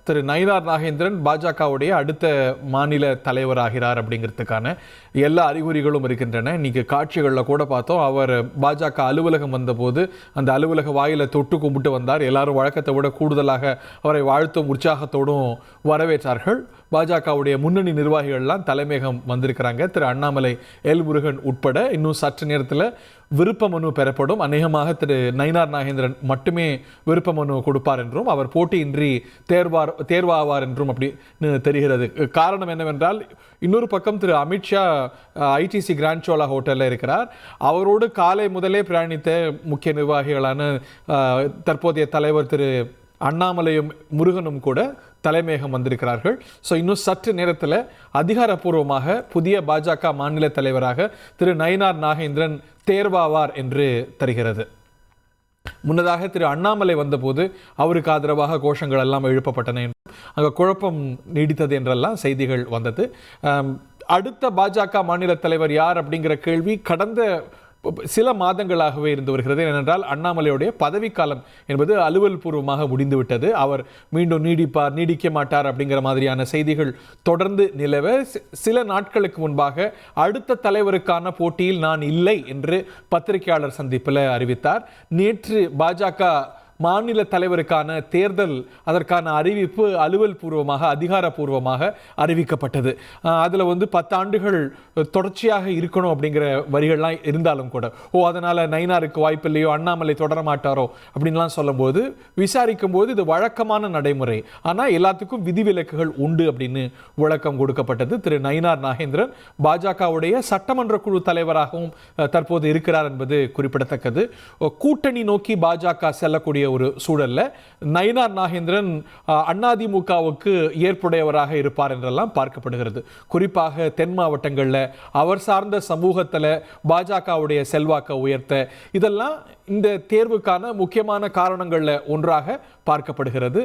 திரு நயினார் நாகேந்திரன் பாஜகவுடைய அடுத்த மாநில தலைவராகிறார் அப்படிங்கிறதுக்கான எல்லா அறிகுறிகளும் இருக்கின்றன. இன்னைக்கு காட்சிகளில் கூட பார்த்தோம், அவர் பாஜக அலுவலகம் வந்தபோது அந்த அலுவலக வாயில தொட்டு கும்பிட்டு வந்தார். எல்லாரும் வழக்கத்தை விட கூடுதலாக அவரை வாழ்த்தும் உற்சாகத்தோடும் வரவேற்றார்கள். பாஜகவுடைய முன்னணி நிர்வாகிகள்லாம் தலைமையகம் வந்திருக்கிறாங்க. திரு அண்ணாமலை, எல் முருகன் உட்பட. இன்னும் சற்று நேரத்தில் விருப்ப மனு பெறப்படும். அநேகமாக திரு நயினார் நாகேந்திரன் மட்டுமே விருப்ப மனு கொடுப்பார் என்றும், அவர் போட்டியின்றி தேர்வாவார் என்றும் அப்படின்னு தெரிகிறது. காரணம் என்னவென்றால், இன்னொரு பக்கம் திரு அமித்ஷா ஐடிசி கிராண்ட் சோலா ஹோட்டலில் இருக்கிறார். அவரோடு காலை முதலே பிரயாணித்த முக்கிய நிர்வாகிகளான தற்போதைய தலைவர் திரு அண்ணாமலையும் முருகனும் கூட தலைமையகம் வந்திருக்கிறார்கள். ஸோ இன்னும் சற்று நேரத்தில் அதிகாரப்பூர்வமாக புதிய பாஜக மாநில தலைவராக திரு நயினார் நாகேந்திரன் தேர்வாவார் என்று தெரிகிறது. முன்னதாக திரு அண்ணாமலை வந்தபோது அவருக்கு ஆதரவாக கோஷங்கள் எல்லாம் எழுப்பப்பட்டன என்றும், அங்கே குழப்பம் நீடித்தது என்றெல்லாம் செய்திகள் வந்தது. அடுத்த பாஜக மாநில தலைவர் யார் அப்படிங்கிற கேள்வி கடந்த சில மாதங்களாகவே இருந்து வருகிறது. ஏனென்றால் அண்ணாமலையுடைய பதவிக்காலம் என்பது அலுவல் பூர்வமாக முடிந்துவிட்டது. அவர் மீண்டும் நீடிக்க மாட்டார் அப்படிங்கிற மாதிரியான செய்திகள் தொடர்ந்து நிலவ, சில நாட்களுக்கு முன்பாக அடுத்த தலைவருக்கான போட்டியில் நான் இல்லை என்று பத்திரிகையாளர் சந்திப்பில் அறிவித்தார். நேற்று பாஜக மாநில தலைவருக்கான தேர்தல், அதற்கான அறிவிப்பு அலுவல் பூர்வமாக அதிகாரப்பூர்வமாக அறிவிக்கப்பட்டது. அதில் 10 ஆண்டுகள் தொடர்ச்சியாக இருக்கணும் அப்படிங்கிற வரிகள்லாம் இருந்தாலும் கூட, அதனால் நயினாருக்கு வாய்ப்பு இல்லையோ, அண்ணாமலை தொடர மாட்டாரோ அப்படின்லாம் சொல்லும்போது, விசாரிக்கும் போது இது வழக்கமான நடைமுறை, ஆனால் எல்லாத்துக்கும் விதிவிலக்குகள் உண்டு அப்படின்னு விளக்கம் கொடுக்கப்பட்டது. திரு நயினார் நாகேந்திரன் பாஜகவுடைய சட்டமன்ற குழு தலைவராகவும் தற்போது இருக்கிறார் என்பது குறிப்பிடத்தக்கது. கூட்டணி நோக்கி பாஜக செல்லக்கூடிய ஒரு சூழல்ல நயினார் நாகேந்திரன் அதிமுகவுக்கு ஏற்புடையவராக இருப்பார் என்றெல்லாம் பார்க்கப்படுகிறது. குறிப்பாக தென் மாவட்டங்களில் அவர் சார்ந்த சமூகத்தில் பாஜகவுடைய செல்வாக்கை உயர்த்த, இதெல்லாம் இந்த தேர்வுக்கான முக்கியமான காரணங்கள்ல ஒன்றாக பார்க்கப்படுகிறது.